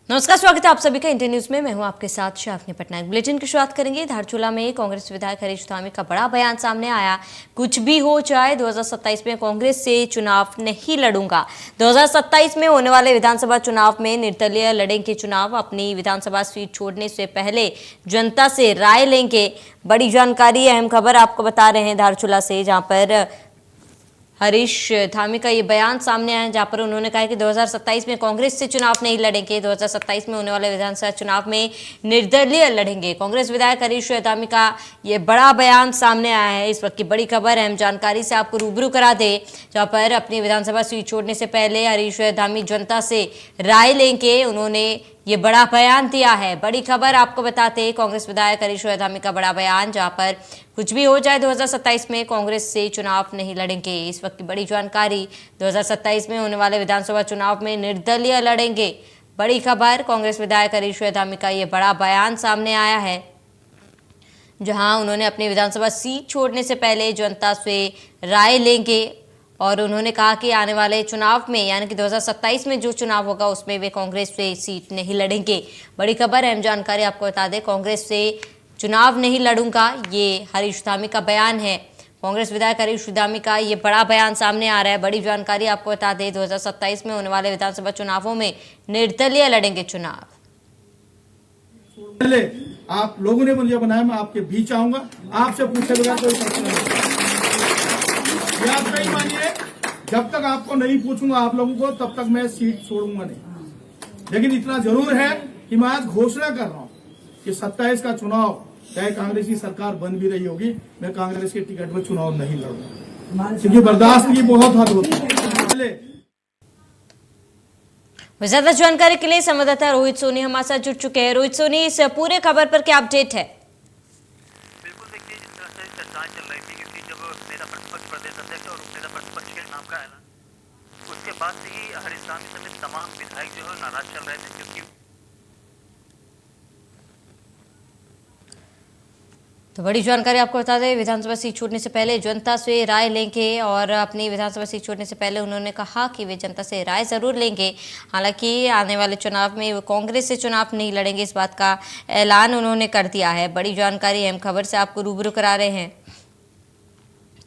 नमस्कार, स्वागत है आप सभी का इंडिया न्यूज में। मैं हूं आपके साथ शाफनी पटनायक। बुलेटिन की शुरुआत करेंगे। धारचूला में कांग्रेस विधायक हरीश धामी का बड़ा बयान सामने आया। कुछ भी हो जाए 2027 में कांग्रेस से चुनाव नहीं लड़ूंगा। 2027 में होने वाले विधानसभा चुनाव में निर्दलीय लड़ेंगे चुनाव। अपनी विधानसभा सीट छोड़ने से पहले जनता से राय लेंगे। बड़ी जानकारी, अहम खबर आपको बता रहे हैं धारचूला से, जहां पर हरीश धामी का ये बयान सामने आया, जहां पर उन्होंने कहा कि 2027 में कांग्रेस से चुनाव नहीं लड़ेंगे। 2027 में होने वाले विधानसभा चुनाव में निर्दलीय लड़ेंगे। कांग्रेस विधायक हरीश धामी का ये बड़ा बयान सामने आया है। इस वक्त की बड़ी खबर, अहम जानकारी से आपको रूबरू करा दे, जहां पर अपनी विधानसभा सीट छोड़ने से पहले हरीश धामी जनता से राय लेंगे। उन्होंने ये बड़ा बयान दिया है। बड़ी खबर आपको बताते, कांग्रेस विधायक हरीश धामी का बड़ा बयान, जहां पर कुछ भी हो जाए 2027 में कांग्रेस से चुनाव नहीं लड़ेंगे। इस वक्त की बड़ी जानकारी, 2027 में होने वाले विधानसभा चुनाव में निर्दलीय लड़ेंगे। बड़ी खबर, कांग्रेस विधायक हरीश धामी का ये बड़ा बयान सामने आया है, जहां उन्होंने अपनी विधानसभा सीट छोड़ने से पहले जनता से राय लेंगे। और उन्होंने कहा कि आने वाले चुनाव में, यानी कि 2027 में जो चुनाव होगा उसमें वे कांग्रेस से सीट नहीं लड़ेंगे। बड़ी खबर, अहम जानकारी आपको बता दें, कांग्रेस से चुनाव नहीं लड़ूंगा, ये हरीश धामी का बयान है। कांग्रेस विधायक हरीश धामी का ये बड़ा बयान सामने आ रहा है। बड़ी जानकारी आपको बता दें, 2027 में होने वाले विधानसभा चुनावों में निर्दलीय लड़ेंगे चुनाव। पहले आप लोगों ने मुझे बनाया, मैं आपके बीच आऊंगा, आपसे पूछे बगैर कोई प्रश्न नहीं। ये आप नहीं मानिए, जब तक आपको नहीं पूछूंगा आप लोगों को, तब तक मैं सीट छोड़ूंगा नहीं। लेकिन इतना जरूर है कि मैं आज घोषणा कर रहा हूं कि 27 का चुनाव, चाहे कांग्रेस की सरकार बन भी रही होगी, मैं कांग्रेस के टिकट पर चुनाव नहीं लड़ूंगा, क्योंकि बर्दाश्त की बहुत हद होती है। ज्यादा जानकारी के लिए संवाददाता रोहित सोनी हमारे साथ जुड़ चुके हैं। रोहित सोनी, इस पूरे खबर पर क्या अपडेट है? बिल्कुल, देखिए, जिस तरह से चर्चाएं चल रही थी, क्योंकि जब नेता प्रतिपक्ष प्रदेश अध्यक्ष और उप नेता प्रतिपक्ष के नाम का ऐलान, उसके बाद से ही हरीश धामी समेत तमाम विधायक जो है नाराज चल रहे थे, क्योंकि तो बड़ी जानकारी आपको बता दें, विधानसभा सीट छोड़ने से पहले जनता से राय लेंगे। और अपनी विधानसभा सीट छोड़ने से पहले उन्होंने कहा कि वे जनता से राय जरूर लेंगे। हालांकि आने वाले चुनाव में वो कांग्रेस से चुनाव नहीं लड़ेंगे, इस बात का ऐलान उन्होंने कर दिया है। बड़ी जानकारी, अहम खबर से आपको रूबरू करा रहे हैं।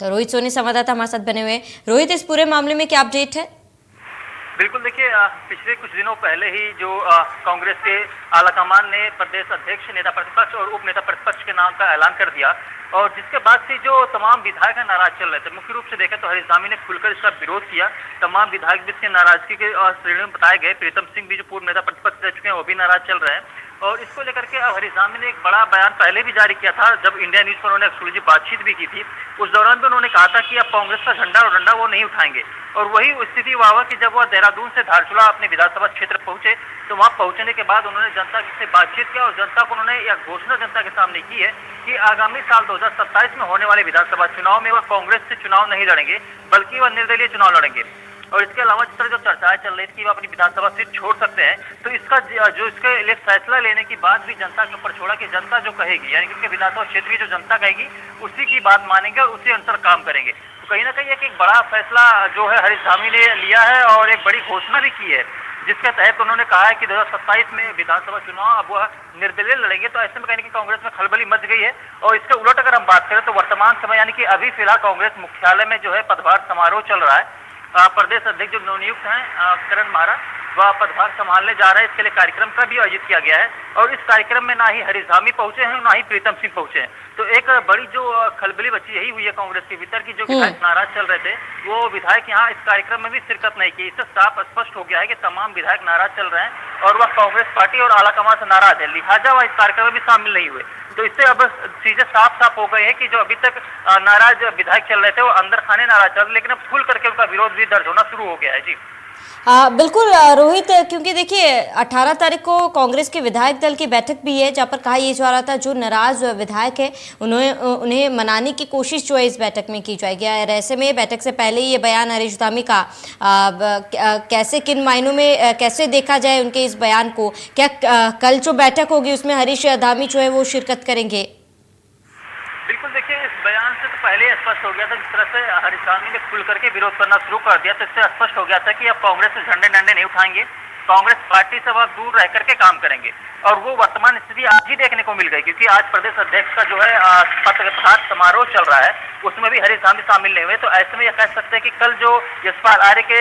तो रोहित सोनी संवाददाता हमारे साथ बने हुए। रोहित, इस पूरे मामले में क्या अपडेट है? बिल्कुल, देखिए, पिछले कुछ दिनों पहले ही जो कांग्रेस के आलाकमान ने प्रदेश अध्यक्ष, नेता प्रतिपक्ष और उप नेता प्रतिपक्ष के नाम का ऐलान कर दिया, और जिसके बाद से जो तमाम विधायक नाराज चल रहे थे। मुख्य रूप से देखें तो हरीश धामी ने खुलकर इसका विरोध किया। तमाम विधायक भी इसके नाराजगी के श्रेणी में बताए गए। प्रीतम सिंह भी जो पूर्व नेता प्रतिपक्ष रह चुके हैं, वो भी नाराज चल रहे हैं। और इसको लेकर के अब हरीश धामी ने एक बड़ा बयान पहले भी जारी किया था, जब इंडिया न्यूज पर उन्होंने एक्सक्लूसिव बातचीत भी की थी। उस दौरान भी उन्होंने कहा था कि अब कांग्रेस का झंडा और डंडा वो नहीं उठाएंगे। और वही स्थिति हुआ कि जब वह देहरादून से धारचूला अपने विधानसभा क्षेत्र पहुंचे, तो वहां पहुंचने के बाद उन्होंने जनता से बातचीत किया, और जनता को उन्होंने यह घोषणा जनता के सामने की है कि आगामी साल 2027 में होने वाले विधानसभा चुनाव में वह कांग्रेस से चुनाव नहीं लड़ेंगे, बल्कि वह निर्दलीय चुनाव लड़ेंगे। और इसके अलावा जिस तरह जो चर्चाएं चल रही थी कि वह अपनी विधानसभा सीट छोड़ सकते हैं, तो इसका जो इसके लिए फैसला लेने की बात भी जनता के ऊपर छोड़ा कि जनता जो कहेगी, यानी कि उनके विधानसभा क्षेत्र की जो जनता कहेगी, उसी की बात मानेंगे और उसी अनुसार काम करेंगे। तो कहीं ना कहीं एक बड़ा फैसला जो है हरीश धामी ने लिया है, और एक बड़ी घोषणा भी की है, जिसके तहत उन्होंने कहा है कि 2027 में विधानसभा चुनाव अब वह निर्दलीय लड़ेंगे। तो ऐसे में कहीं ना कहीं कांग्रेस में खलबली मच गई है। और इसके उलट अगर हम बात करें तो वर्तमान समय, यानी कि अभी फिलहाल कांग्रेस मुख्यालय में जो है पदभार समारोह चल रहा है। प्रदेश अध्यक्ष जो नवनियुक्त हैं करण मारा, वह पदभार संभालने जा रहे हैं। इसके लिए कार्यक्रम का भी आयोजित किया गया है, और इस कार्यक्रम में ना ही हरीश धामी पहुंचे हैं, ना ही प्रीतम सिंह पहुंचे हैं। तो एक बड़ी जो खलबली बची यही हुई है कांग्रेस के भीतर की, जो विधायक नाराज चल रहे थे, वो विधायक यहाँ इस कार्यक्रम में भी शिरकत नहीं की। इससे साफ स्पष्ट हो गया है कि तमाम विधायक नाराज चल रहे हैं, और वह कांग्रेस पार्टी और आलाकमान से नाराज है, लिहाजा वह इस कार्यक्रम में भी शामिल नहीं हुए। तो इससे अब चीजें साफ साफ हो गई है कि जो अभी तक नाराज विधायक चल रहे थे, वो अंदर खाने नाराज चल रहे, लेकिन अब खुल करके उनका विरोध भी दर्ज होना शुरू हो गया है। जी बिल्कुल रोहित, क्योंकि देखिए 18 तारीख को कांग्रेस के विधायक दल की बैठक भी है, जहां पर कहा यह जा रहा था जो नाराज विधायक है उन्हें मनाने की कोशिश जो है इस बैठक में की जाएगी। और ऐसे में बैठक से पहले ही ये बयान हरीश धामी का कैसे, किन मायनों में कैसे देखा जाए उनके इस बयान को? क्या कल जो बैठक होगी उसमें हरीश धामी जो है वो शिरकत करेंगे? बिल्कुल, देखिए, इस बयान से तो पहले स्पष्ट हो गया था, जिस तरह से हरीश धामी ने खुल करके विरोध करना शुरू कर दिया, तो इससे स्पष्ट हो गया था कि अब कांग्रेस से झंडे डंडे नहीं उठाएंगे। कांग्रेस पार्टी से वह दूर रह करके काम करेंगे। और वो वर्तमान स्थिति आज ही देखने को मिल गई, क्योंकि आज प्रदेश अध्यक्ष का जो है पत्रकार समारोह चल रहा है, उसमें भी हरीश राम शामिल नहीं हुए। तो ऐसे में यह कह सकते हैं कि कल जो यशपाल आर्य के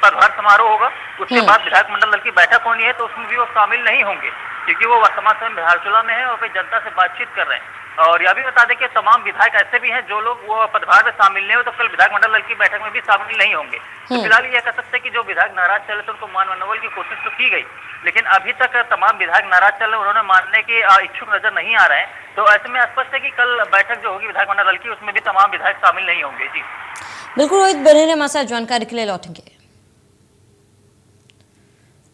पदभार समारोह होगा, उसके बाद विधायक मंडल दल की बैठक होनी है, तो उसमें भी वो शामिल नहीं होंगे, क्योंकि वो वर्तमान समय धारचूला में है और फिर जनता से बातचीत कर रहे हैं। और यह भी बता दें कि तमाम विधायक ऐसे भी हैं जो लोग वो पदभार में शामिल नहीं हो, तो कल विधायक मंडल दल की बैठक में भी शामिल नहीं होंगे। तो फिलहाल ये कह सकते हैं कि जो विधायक नाराज चले तो उनको मान मनोबल की कोशिश तो की गई, लेकिन अभी तक तमाम विधायक नाराज चल रहे, उन्होंने मानने के इच्छुक नजर नहीं आ रहे हैं। तो ऐसे में स्पष्ट है कि कल बैठक जो होगी विधायक मंडल दल की, उसमें भी तमाम विधायक शामिल नहीं होंगे। जी बिल्कुल, रोहित बने रहे हमारे साथ, जानकारी के लिए लौटेंगे।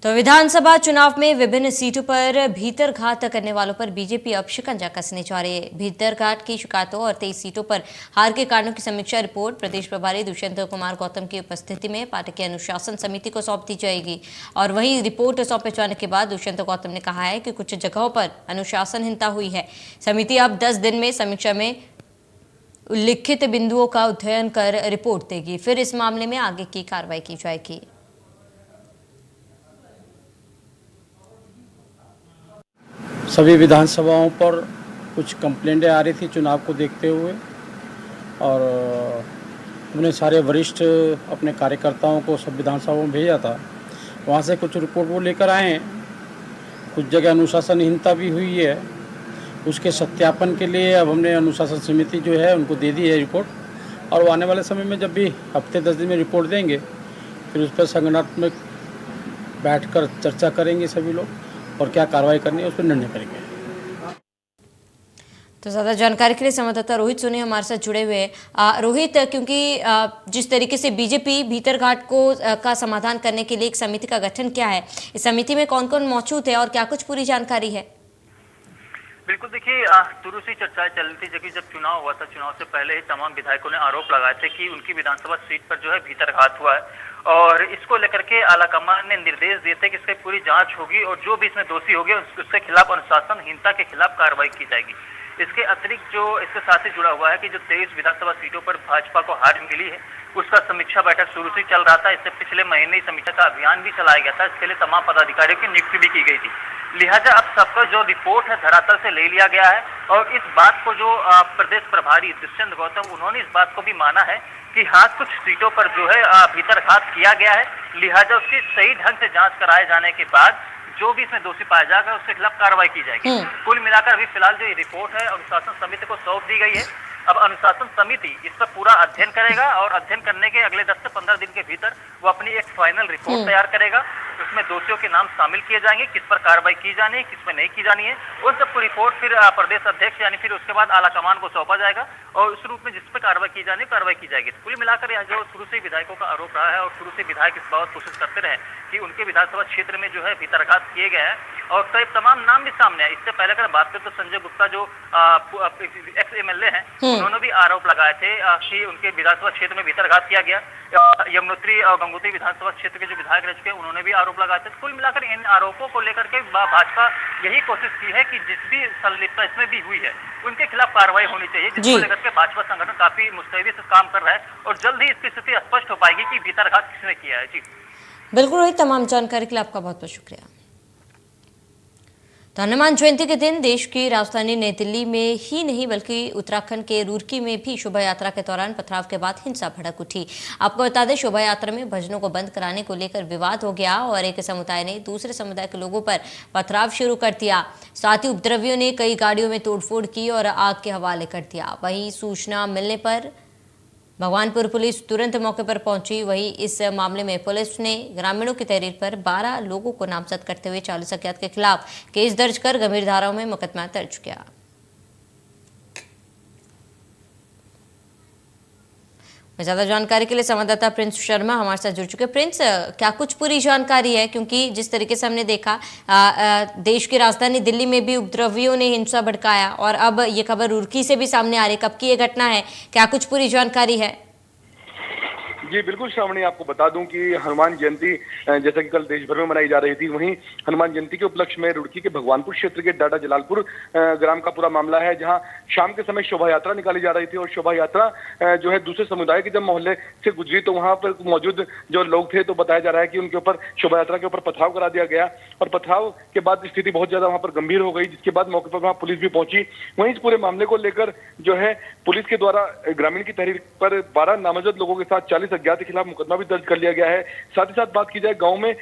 तो विधानसभा चुनाव में विभिन्न सीटों पर भीतरघात करने वालों पर बीजेपी अब शिकंजा कसने जा रही है। भीतरघात की शिकायतों और 23 सीटों पर हार के कारणों की समीक्षा रिपोर्ट प्रदेश प्रभारी दुष्यंत कुमार गौतम की उपस्थिति में पार्टी की अनुशासन समिति को सौंप दी जाएगी। और वहीं रिपोर्ट सौंपे जाने के बाद दुष्यंत गौतम ने कहा है कि कुछ जगहों पर अनुशासनहीनता हुई है। समिति अब 10 दिन में समीक्षा में उल्लिखित बिंदुओं का अध्ययन कर रिपोर्ट देगी, फिर इस मामले में आगे की कार्रवाई की जाएगी। सभी विधानसभाओं पर कुछ कंप्लेंटें आ रही थी चुनाव को देखते हुए, और उन्हें सारे वरिष्ठ अपने कार्यकर्ताओं को सब विधानसभाओं में भेजा था। वहाँ से कुछ रिपोर्ट वो लेकर आए हैं। कुछ जगह अनुशासनहीनता भी हुई है, उसके सत्यापन के लिए अब हमने अनुशासन समिति जो है उनको दे दी है रिपोर्ट, और वो आने वाले समय में जब भी हफ्ते 10 दिन में रिपोर्ट देंगे, फिर उस पर संगठनात्मक बैठकर चर्चा करेंगे सभी लोग, और क्या कार्रवाई करनी है उस पर निर्णय करेंगे। तो ज़्यादा जानकारी के लिए संवाददाता रोहित सोनी हमारे साथ जुड़े हुए हैं। रोहित, क्योंकि जिस तरीके से बीजेपी भीतरघाट को का समाधान करने के लिए एक समिति का गठन किया है, इस समिति में कौन कौन मौजूद है और क्या कुछ पूरी जानकारी है? बिल्कुल, देखिए शुरू से चर्चाएं चल रही थी, जबकि जब चुनाव हुआ था, चुनाव से पहले ही तमाम विधायकों ने आरोप लगाए थे कि उनकी विधानसभा सीट पर जो है भीतरघात हुआ है, और इसको लेकर के आलाकमान ने निर्देश दिए थे कि इसकी पूरी जांच होगी और जो भी इसमें दोषी होंगे उसके खिलाफ अनुशासनहीनता के खिलाफ कार्रवाई की जाएगी। इसके अतिरिक्त जो इसके साथ ही जुड़ा हुआ है कि जो 23 विधानसभा सीटों पर भाजपा को हार मिली है, उसका समीक्षा बैठक शुरू से चल रहा था। इससे पिछले महीने ही समीक्षा का अभियान भी चलाया गया था, इसके लिए तमाम पदाधिकारियों की नियुक्ति भी की गई थी। लिहाजा अब सबका जो रिपोर्ट है धरातल से ले लिया गया है, और इस बात को जो प्रदेश प्रभारी दुष्यंत गौतम, उन्होंने इस बात को भी माना है कि हाँ, कुछ सीटों पर जो है भीतरघात किया गया है, लिहाजा उसकी सही ढंग से जांच कराए जाने के बाद जो भी इसमें दोषी पाया जाएगा उसके खिलाफ कार्रवाई की जाएगी। कुल मिलाकर अभी फिलहाल जो ये रिपोर्ट है अनुशासन समिति को सौंप दी गई है। अब अनुशासन समिति इस पर पूरा अध्ययन करेगा, और अध्ययन करने के अगले 10 से 15 दिन के भीतर वो अपनी एक फाइनल रिपोर्ट तैयार करेगा। उसमें दोषियों के नाम शामिल किए जाएंगे, किस पर कार्रवाई की जानी है, किस पर नहीं की जानी है, उन सबको रिपोर्ट फिर प्रदेश अध्यक्ष यानी फिर उसके बाद आलाकमान को सौंपा जाएगा, और उस रूप में जिस पर कार्रवाई की जानी है कार्रवाई की जाएगी। कुल मिलाकर यह जो शुरू से विधायकों का आरोप रहा है, और शुरू से विधायक इस बात कोशिश करते रहे कि उनके विधानसभा क्षेत्र में जो है भीतरघात किए गए हैं, और कई तमाम नाम भी सामने आए। इससे पहले अगर बात करें तो संजय गुप्ता जो एक्स MLA हैं, उन्होंने भी आरोप लगाए थे कि उनके विधानसभा क्षेत्र में भीतरघात किया गया। यमुनोत्री और गंगोत्री विधानसभा क्षेत्र के जो विधायक रह चुके हैं, उन्होंने भी आरोप लगाए थे। कुल मिलाकर इन आरोपों को लेकर के भाजपा यही कोशिश की है कि जिस भी संलिप्तता इसमें भी हुई है उनके खिलाफ कार्रवाई होनी चाहिए, जिसको लेकर के भाजपा संगठन काफी मुस्तैदी से काम कर रहा है, और जल्द ही इसकी स्थिति स्पष्ट हो पाएगी कि भीतरघात किसने किया है। जी बिल्कुल रोहित, तमाम जानकारी के लिए आपका बहुत बहुत शुक्रिया। तो हनुमान जयंती के दिन देश की राजधानी नई दिल्ली में ही नहीं बल्कि उत्तराखंड के रुड़की में भी शोभा यात्रा के दौरान पथराव के बाद हिंसा भड़क उठी। आपको बता दें, शोभा यात्रा में भजनों को बंद कराने को लेकर विवाद हो गया और एक समुदाय ने दूसरे समुदाय के लोगों पर पथराव शुरू कर दिया। साथ ही उपद्रवियों ने कई गाड़ियों में तोड़फोड़ की और आग के हवाले कर दिया। वहीं सूचना मिलने पर भगवानपुर पुलिस तुरंत मौके पर पहुंची। वहीं इस मामले में पुलिस ने ग्रामीणों की तहरीर पर 12 लोगों को नामजद करते हुए 40 अज्ञात के खिलाफ केस दर्ज कर गंभीर धाराओं में मुकदमा दर्ज किया। ज्यादा जानकारी के लिए संवाददाता प्रिंस शर्मा हमारे साथ जुड़ चुके हैं। प्रिंस, क्या कुछ पूरी जानकारी है, क्योंकि जिस तरीके से हमने देखा देश की राजधानी दिल्ली में भी उपद्रवियों ने हिंसा भड़काया, और अब ये खबर रुड़की से भी सामने आ रही है। कब की ये घटना है, क्या कुछ पूरी जानकारी है? जी बिल्कुल श्रावणी, आपको बता दूं कि हनुमान जयंती जैसा कि कल देश भर में मनाई जा रही थी, वहीं हनुमान जयंती के उपलक्ष्य में रुड़की के भगवानपुर क्षेत्र के डाडा जलालपुर ग्राम का पूरा मामला है, जहां शाम के समय शोभा यात्रा निकाली जा रही थी और शोभा यात्रा जो है दूसरे समुदाय के जब मोहल्ले से गुजरी तो वहां पर मौजूद जो लोग थे तो बताया जा रहा है कि उनके ऊपर शोभा यात्रा के ऊपर पथराव करा दिया गया और पथराव के बाद स्थिति बहुत ज्यादा वहां पर गंभीर हो गई, जिसके बाद मौके पर वहां पुलिस भी पहुंची। वहीं इस पूरे मामले को लेकर जो है पुलिस के द्वारा ग्रामीण की तहरीर पर 12 नामजद लोगों के साथ 40 अज्ञात के खिलाफ मुकदमा भी दर्ज कर लिया गया है। साथ ही साथ बात की जाए, गांव में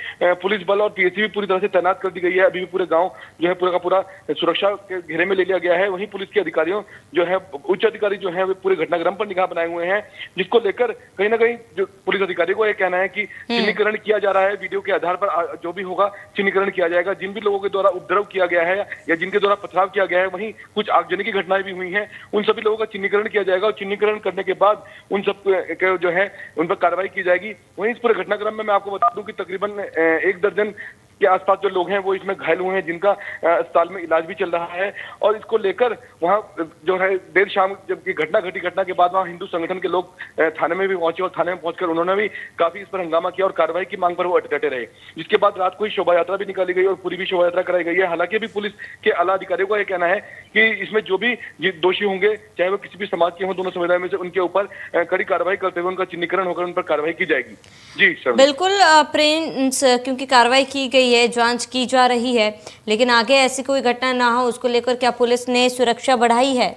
पुलिस बल और पीएसी भी पूरी तरह से तैनात कर दी गई है। अभी भी पूरे गांव जो है पूरा का पूरा सुरक्षा के घेरे में ले लिया गया है। वहीं पुलिस के अधिकारियों जो है उच्च अधिकारी जो है वे पूरे घटनाक्रम पर निगाह बनाए हुए हैं, जिसको लेकर कहीं ना कहीं जो पुलिस अधिकारी को यह कहना है कि चिन्हीकरण किया जा रहा है, वीडियो के आधार पर जो भी होगा चिन्हीकरण किया जाएगा। जिन भी लोगों के द्वारा उपद्रव किया गया है या जिनके द्वारा पथराव किया गया है, वहीं कुछ आगजनी की घटनाएं भी हुई हैं, उन सभी लोगों का चिन्हीकरण किया जाएगा और चिन्हीकरण करने के बाद उन सब जो है उन पर कार्रवाई की जाएगी। वहीं इस पूरे घटनाक्रम में मैं आपको बता दूं कि तकरीबन 1 दर्जन के आसपास जो लोग हैं वो इसमें घायल हुए हैं, जिनका अस्पताल में इलाज भी चल रहा है। और इसको लेकर वहां जो है देर शाम जबकि घटना घटी, घटना के बाद वहां हिंदू संगठन के लोग थाने में भी पहुंचे और थाने में पहुंचकर उन्होंने भी काफी इस पर हंगामा किया और कार्रवाई की मांग पर वो डटे रहे, जिसके बाद रात को ही शोभा यात्रा भी निकाली गई और पूरी भी शोभा यात्रा कराई गई है। हालांकि अभी पुलिस के आला अधिकारियों का यह कहना है कि इसमें जो भी दोषी होंगे, चाहे वो किसी भी समाज के हों, दोनों समुदाय में से, उनके ऊपर कड़ी कार्रवाई करते हुए उनका चिन्हीकरण होकर उन पर कार्रवाई की जाएगी। जी सर, बिल्कुल प्रिंस, क्योंकि कार्रवाई की गई है, जांच की जा रही है, लेकिन आगे ऐसी कोई घटना ना हो उसको लेकर क्या पुलिस ने सुरक्षा बढ़ाई है?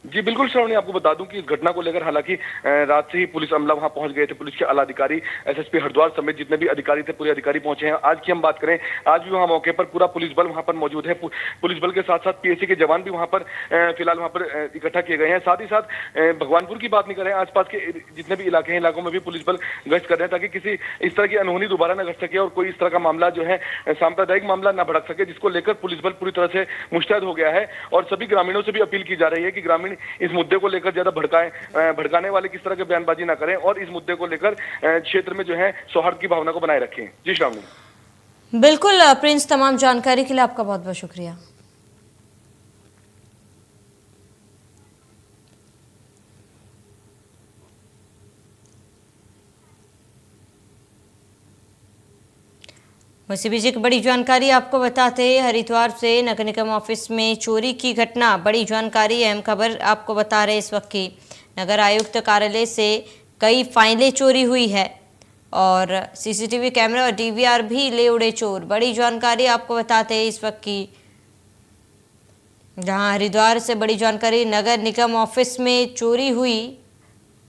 जी बिल्कुल श्रावणी, आपको बता दूं कि इस घटना को लेकर हालांकि रात से ही पुलिस अमला वहां पहुंच गए थे। पुलिस के आला अधिकारी, एसएसपी हरिद्वार समेत जितने भी अधिकारी थे पूरे अधिकारी पहुंचे हैं। आज की हम बात करें, आज भी वहां मौके पर पूरा पुलिस बल वहां पर मौजूद है। पुलिस बल के साथ साथ पीएसी के जवान भी वहां पर फिलहाल वहां पर इकट्ठा किए गए हैं। साथ ही साथ भगवानपुर की बात नहीं करें, आसपास के जितने भी इलाके हैं, इलाकों में भी पुलिस बल गश्त कर रहे हैं ताकि किसी इस तरह की अनहोनी दोबारा न घट सके और कोई इस तरह का मामला जो है सांप्रदायिक मामला न भड़क सके, जिसको लेकर पुलिस बल पूरी तरह से मुस्तैद हो गया है। और सभी ग्रामीणों से भी अपील की जा रही है कि ग्रामीण इस मुद्दे को लेकर ज्यादा भड़काने वाले किस तरह के बयानबाजी ना करें और इस मुद्दे को लेकर क्षेत्र में जो है सौहार्द की भावना को बनाए रखें। जी श्रावणी। बिल्कुल प्रिंस, तमाम जानकारी के लिए आपका बहुत बहुत शुक्रिया। वैसे बीच एक बड़ी जानकारी आपको बताते हैं, हरिद्वार से नगर निगम ऑफिस में चोरी की घटना, बड़ी जानकारी, अहम खबर आपको बता रहे इस वक्त की। नगर आयुक्त कार्यालय से कई फाइलें चोरी हुई है और सीसीटीवी कैमरा और डीवीआर भी ले उड़े चोर, बड़ी जानकारी आपको बताते हैं इस वक्त की। जहां हरिद्वार से बड़ी जानकारी, नगर निगम ऑफिस में चोरी हुई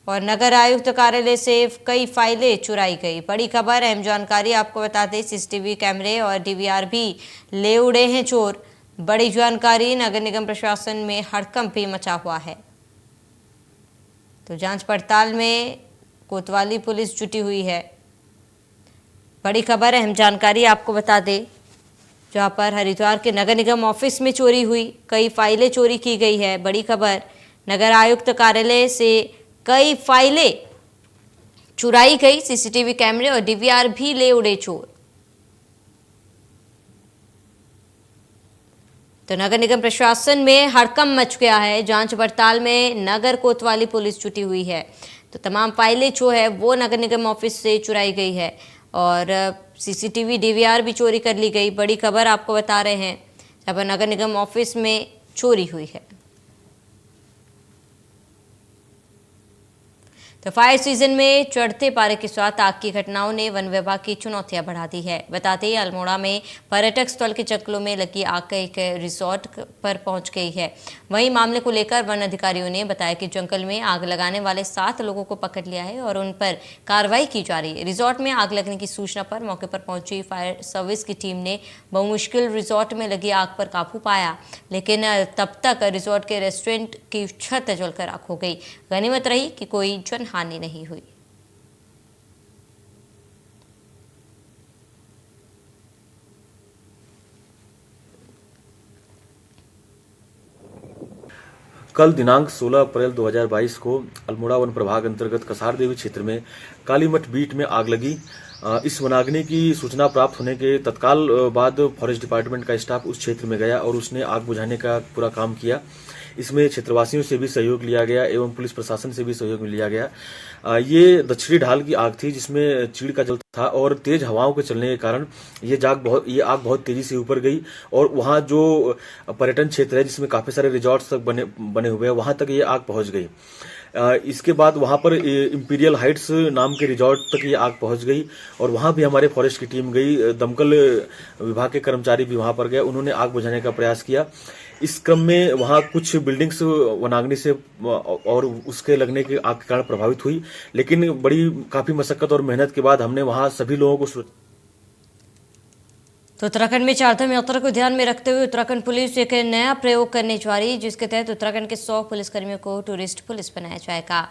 और नगर आयुक्त कार्यालय से कई फाइलें चुराई गई, बड़ी खबर, अहम जानकारी आपको बताते, सीसीटीवी कैमरे और डीवीआर भी ले उड़े हैं चोर, बड़ी जानकारी। नगर निगम प्रशासन में हड़कंप भी मचा हुआ है, तो जांच पड़ताल में कोतवाली पुलिस जुटी हुई है, बड़ी खबर, अहम जानकारी आपको बता दे। जहां पर हरिद्वार के नगर निगम ऑफिस में चोरी हुई, कई फाइलें चोरी की गई है, बड़ी खबर। नगर आयुक्त कार्यालय से कई फाइलें चुराई गई, सीसीटीवी कैमरे और डीवीआर भी ले उड़े चोर। तो नगर निगम प्रशासन में हड़कंप मच गया है, जांच पड़ताल में नगर कोतवाली पुलिस जुटी हुई है। तो तमाम फाइलें जो है वो नगर निगम ऑफिस से चुराई गई है और सीसीटीवी डीवीआर भी चोरी कर ली गई, बड़ी खबर आपको बता रहे हैं, जहां पर नगर निगम ऑफिस में चोरी हुई है। तो फायर सीजन में चढ़ते पारे के साथ आग की घटनाओं ने वन विभाग की चुनौतियां बढ़ा दी है। बताते ही अल्मोड़ा में पर्यटक स्थल के जंगलों में लगी आग एक रिसोर्ट पर पहुंच गई है। वहीं मामले को लेकर वन अधिकारियों ने बताया कि जंगल में आग लगाने वाले 7 लोगों को पकड़ लिया है और उन पर कार्रवाई की जा रही है। रिसोर्ट में आग लगने की सूचना पर मौके पर पहुंची फायर सर्विस की टीम ने बहुमुश्किल रिसोर्ट में लगी आग पर काबू पाया, लेकिन तब तक रिसोर्ट के रेस्टोरेंट की छत जलकर राख हो गई। गनीमत रही कि कोई जनहानि नहीं हुई। कल दिनांक 16 अप्रैल 2022 को अल्मोड़ा वन प्रभाग अंतर्गत कसार देवी क्षेत्र में कालीमठ बीट में आग लगी। इस वनाग्नि की सूचना प्राप्त होने के तत्काल बाद फॉरेस्ट डिपार्टमेंट का स्टाफ उस क्षेत्र में गया और उसने आग बुझाने का पूरा काम किया। इसमें क्षेत्रवासियों से भी सहयोग लिया गया एवं पुलिस प्रशासन से भी सहयोग लिया गया। ये दक्षिणी ढाल की आग थी जिसमें चीड़ का जल था और तेज हवाओं के चलने के कारण ये आग बहुत तेजी से ऊपर गई और वहां जो पर्यटन क्षेत्र है जिसमें काफी सारे रिजॉर्ट्स तक बने हुए हैं वहां तक ये आग पहुंच गई। इसके बाद वहां पर इंपीरियल हाइट्स नाम के रिजॉर्ट तक ये आग पहुंच गई और वहां भी हमारे फॉरेस्ट की टीम गई, दमकल विभाग के कर्मचारी भी वहां पर गए, उन्होंने आग बुझाने का प्रयास किया। इस क्रम में वहां कुछ बिल्डिंग्स वनाग्नि से और उसके लगने के आग के कारण प्रभावित हुई, लेकिन काफी मशक्कत और मेहनत के बाद हमने वहां सभी लोगों को तो उत्तराखंड में चारधाम यात्रा को ध्यान में रखते हुए उत्तराखंड पुलिस एक नया प्रयोग करने जा रही है, जिसके तहत उत्तराखंड के 100 पुलिसकर्मियों को टूरिस्ट पुलिस बनाया जाएगा,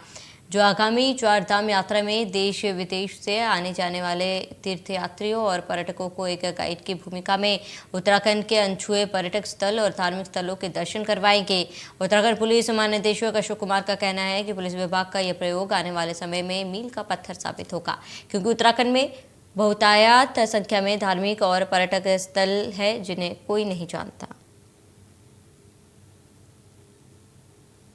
जो आगामी चारधाम यात्रा में देश विदेश से आने जाने वाले तीर्थयात्रियों और पर्यटकों को एक गाइड की भूमिका में उत्तराखंड के अनछुए पर्यटक स्थल और धार्मिक स्थलों के दर्शन करवाएंगे। उत्तराखंड पुलिस महानिदेशक अशोक कुमार का कहना है कि पुलिस विभाग का यह प्रयोग आने वाले समय में मील का पत्थर साबित होगा, क्योंकि उत्तराखंड में बहुतायत संख्या में धार्मिक और पर्यटक स्थल है जिन्हें कोई नहीं जानता।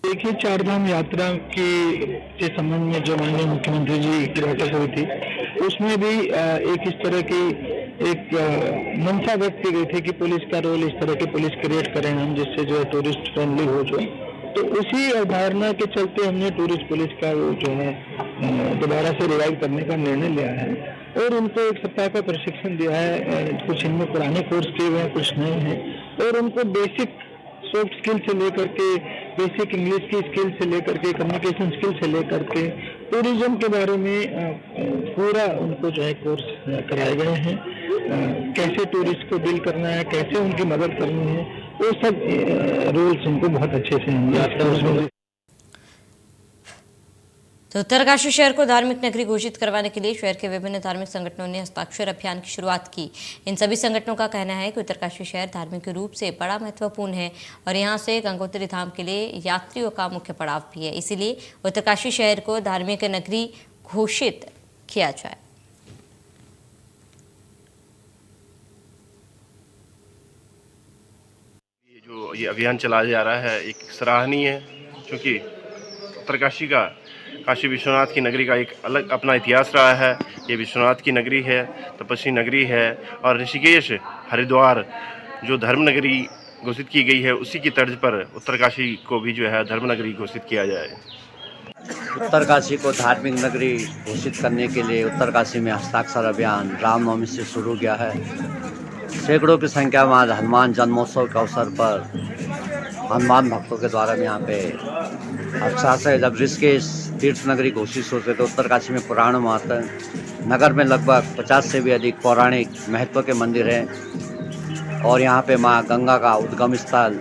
देखिए, चारधाम यात्रा के संबंध में जो माननीय मुख्यमंत्री जी की बैठक हुई थी उसमें भी एक इस तरह की एक मंशा व्यक्त की गई थी कि पुलिस का रोल इस तरह के पुलिस क्रिएट करें हम, जिससे जो है टूरिस्ट फ्रेंडली हो जो। तो उसी अवधारणा के चलते हमने टूरिस्ट पुलिस का वो जो है दोबारा से रिवाइव करने का निर्णय लिया है और उनको एक सप्ताह का प्रशिक्षण दिया है। कुछ इनमें पुराने कोर्स किए हुए हैं, कुछ नए हैं और उनको बेसिक सॉफ्ट स्किल से लेकर के बेसिक इंग्लिश की स्किल से लेकर के कम्युनिकेशन स्किल से लेकर के टूरिज्म के बारे में पूरा उनको जो है कोर्स कराए गए हैं। कैसे टूरिस्ट को डील करना है, कैसे उनकी मदद करनी है, वो सब रूल्स उनको बहुत अच्छे से हैं। तो उत्तरकाशी शहर को धार्मिक नगरी घोषित करवाने के लिए शहर के विभिन्न धार्मिक संगठनों ने हस्ताक्षर अभियान की शुरुआत की। इन सभी संगठनों का कहना है कि उत्तरकाशी शहर धार्मिक रूप से बड़ा महत्वपूर्ण है और यहां से गंगोत्री धाम के लिए यात्रियों का मुख्य पड़ाव भी है, इसीलिए उत्तरकाशी शहर को धार्मिक नगरी घोषित किया जाए। ये अभियान चलाया जा रहा है एक सराहनीय है, क्योंकि उत्तरकाशी का काशी विश्वनाथ की नगरी का एक अलग अपना इतिहास रहा है। ये विश्वनाथ की नगरी है, तपस्वी नगरी है और ऋषिकेश हरिद्वार जो धर्म नगरी घोषित की गई है, उसी की तर्ज पर उत्तरकाशी को भी जो है धर्म नगरी घोषित किया जाए। उत्तरकाशी को धार्मिक नगरी घोषित करने के लिए उत्तरकाशी में हस्ताक्षर अभियान रामनवमी से शुरू किया है। सैकड़ों की संख्या में आज हनुमान जन्मोत्सव के अवसर पर हनुमान भक्तों के द्वारा यहाँ पे हस्ताक्षर। जब ऋषिकेश तीर्थ नगरी घोषित होते तो उत्तरकाशी में पुराण महत्व, नगर में लगभग 50 से भी अधिक पौराणिक महत्व के मंदिर हैं और यहाँ पे माँ गंगा का उद्गम स्थल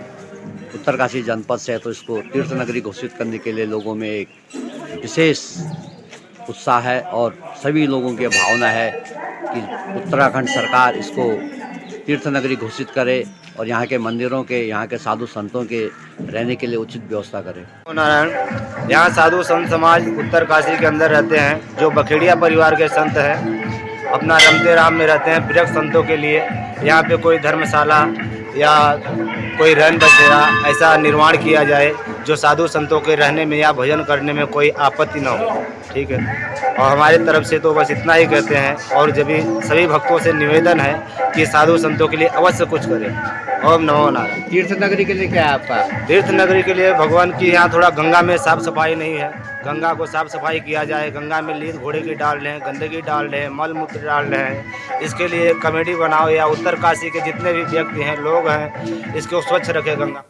उत्तरकाशी जनपद से है, तो इसको तीर्थ नगरी घोषित करने के लिए लोगों में एक विशेष उत्साह है और सभी लोगों की भावना है कि उत्तराखंड सरकार इसको तीर्थ नगरी घोषित करे और यहाँ के मंदिरों के, यहाँ के साधु संतों के रहने के लिए उचित व्यवस्था करे। नारायण, यहाँ साधु संत समाज उत्तरकाशी के अंदर रहते हैं, जो बखेड़िया परिवार के संत हैं, अपना रमते राम में रहते हैं। प्रिय संतों के लिए यहाँ पे कोई धर्मशाला या कोई रैन बसेरा ऐसा निर्माण किया जाए जो साधु संतों के रहने में या भोजन करने में कोई आपत्ति न हो। ठीक है, और हमारे तरफ से तो बस इतना ही कहते हैं और जब भी सभी भक्तों से निवेदन है कि साधु संतों के लिए अवश्य कुछ करें। ओम नमो नारायण। तीर्थ नगरी के लिए क्या है आपका? तीर्थ नगरी के लिए भगवान की यहाँ थोड़ा गंगा में साफ सफाई नहीं है, गंगा को साफ सफाई किया जाए। गंगा में लीद घोड़े की डाल रहे हैं, गंदगी डाल रहे हैं, मल मूत्र डाल रहे हैं। इसके लिए कमेटी बनाओ या उत्तरकाशी के जितने भी व्यक्ति हैं, लोग हैं, इसको स्वच्छ रखे गंगा।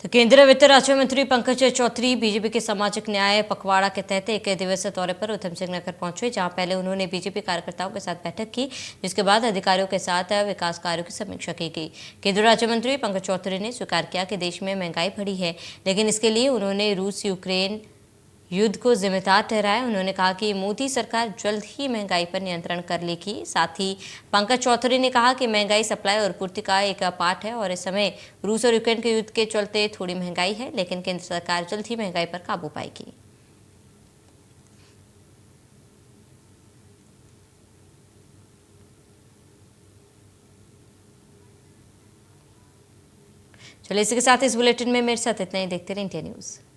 तो केंद्रीय वित्त राज्य मंत्री पंकज चौधरी बीजेपी के सामाजिक न्याय पखवाड़ा के तहत एक दिवसीय दौरे पर उधम सिंह नगर पहुंचे, जहां पहले उन्होंने बीजेपी कार्यकर्ताओं के साथ बैठक की, जिसके बाद अधिकारियों के साथ विकास कार्यों की समीक्षा की गई। केंद्रीय राज्य मंत्री पंकज चौधरी ने स्वीकार किया कि देश में महंगाई बढ़ी है, लेकिन इसके लिए उन्होंने रूस यूक्रेन युद्ध को जिम्मेदार ठहराया। उन्होंने कहा कि मोदी सरकार जल्द ही महंगाई पर नियंत्रण कर लेगी। साथ ही पंकज चौधरी ने कहा कि महंगाई सप्लाई और पूर्ति का एक पार्ट है और इस समय रूस और यूक्रेन के युद्ध के चलते थोड़ी महंगाई है, लेकिन केंद्र सरकार जल्द ही महंगाई पर काबू पाएगी। चलिए इसी के साथ इस बुलेटिन में मेरे साथ इतना ही। देखते रहिए इंडिया न्यूज़।